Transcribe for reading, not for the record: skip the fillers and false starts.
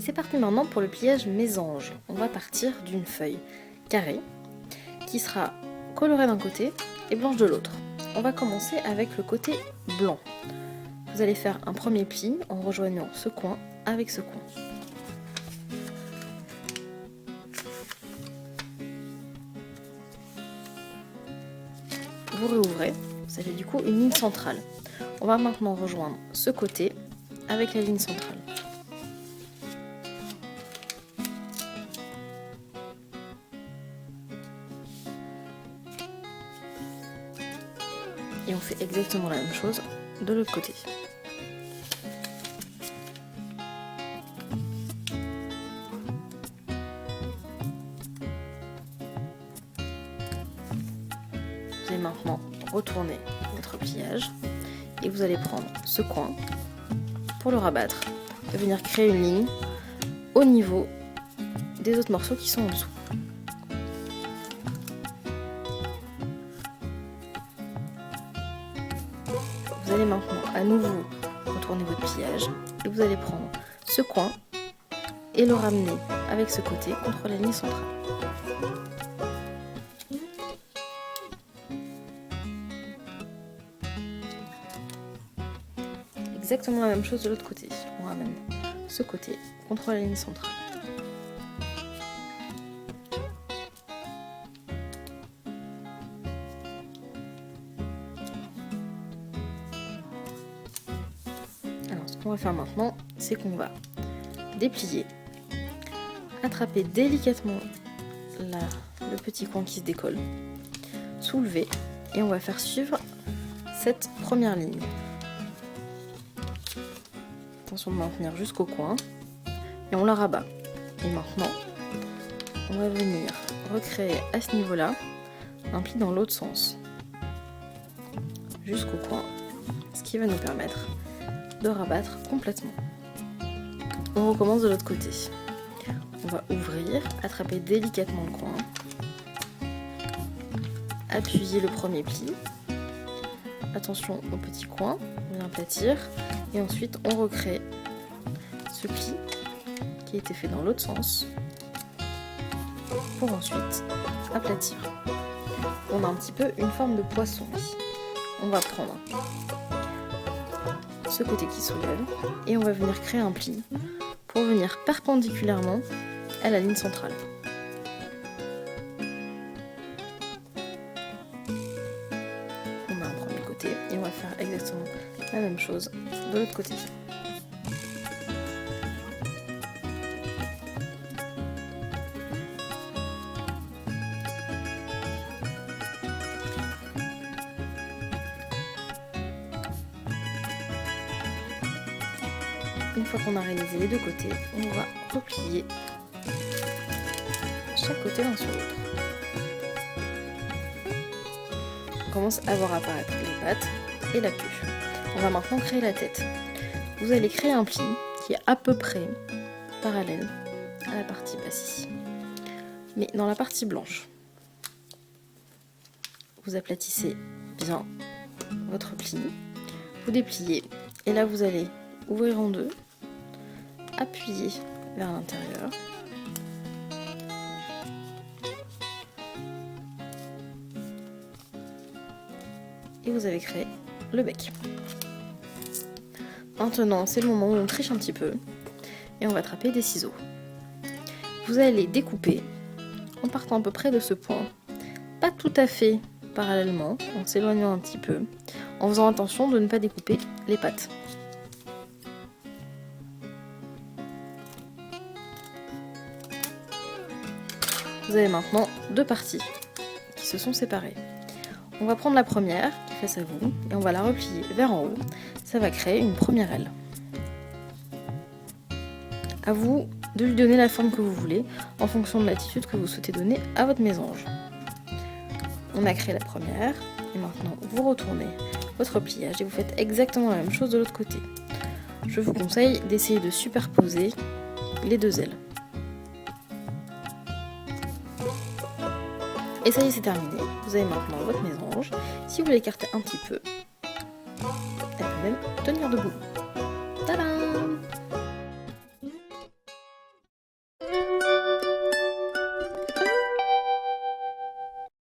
c'est parti maintenant pour le pliage mésange. On va partir d'une feuille carrée qui sera colorée d'un côté et blanche de l'autre. On va commencer avec le côté blanc. Vous allez faire un premier pli en rejoignant ce coin avec ce coin. Vous réouvrez, vous avez du coup une ligne centrale. On va maintenant rejoindre ce côté avec la ligne centrale. Et on fait exactement la même chose de l'autre côté. Vous allez maintenant retourner votre pliage et vous allez prendre ce coin pour le rabattre et venir créer une ligne au niveau des autres morceaux qui sont en dessous. Vous allez maintenant à nouveau retourner votre pliage et vous allez prendre ce coin et le ramener avec ce côté contre la ligne centrale. Exactement la même chose de l'autre côté. On ramène ce côté contre la ligne centrale. Alors ce qu'on va faire maintenant, c'est qu'on va déplier, attraper délicatement le petit coin qui se décolle, soulever et on va faire suivre cette première ligne. Attention de maintenir jusqu'au coin et on la rabat. Et maintenant, on va venir recréer à ce niveau-là un pli dans l'autre sens jusqu'au coin, ce qui va nous permettre de rabattre complètement. On recommence de l'autre côté. On va ouvrir, attraper délicatement le coin, appuyer le premier pli. Attention au petit coin, on vient aplatir et ensuite on recrée ce pli qui a été fait dans l'autre sens pour ensuite aplatir. On a un petit peu une forme de poisson ici. On va prendre ce côté qui soulève et on va venir créer un pli pour venir perpendiculairement à la ligne centrale. Et on va faire exactement la même chose de l'autre côté. Une fois qu'on a réalisé les deux côtés, on va replier chaque côté l'un sur l'autre. On commence à voir apparaître les pattes et la queue. On va maintenant créer la tête. Vous allez créer un pli qui est à peu près parallèle à la partie basse ici. Mais dans la partie blanche, vous aplatissez bien votre pli, vous dépliez et là vous allez ouvrir en deux, appuyer vers l'intérieur. Et vous avez créé le bec. Maintenant, c'est le moment où on triche un petit peu et on va attraper des ciseaux. Vous allez découper en partant à peu près de ce point, pas tout à fait parallèlement, en s'éloignant un petit peu, en faisant attention de ne pas découper les pattes. Vous avez maintenant deux parties qui se sont séparées. On va prendre la première qui est face à vous et on va la replier vers en haut. Ça va créer une première aile. À vous de lui donner la forme que vous voulez en fonction de l'attitude que vous souhaitez donner à votre mésange. On a créé la première et maintenant vous retournez votre pliage et vous faites exactement la même chose de l'autre côté. Je vous conseille d'essayer de superposer les deux ailes. Et ça y est, c'est terminé. Vous avez maintenant votre mésange. Si vous l'écartez un petit peu, elle peut même tenir debout.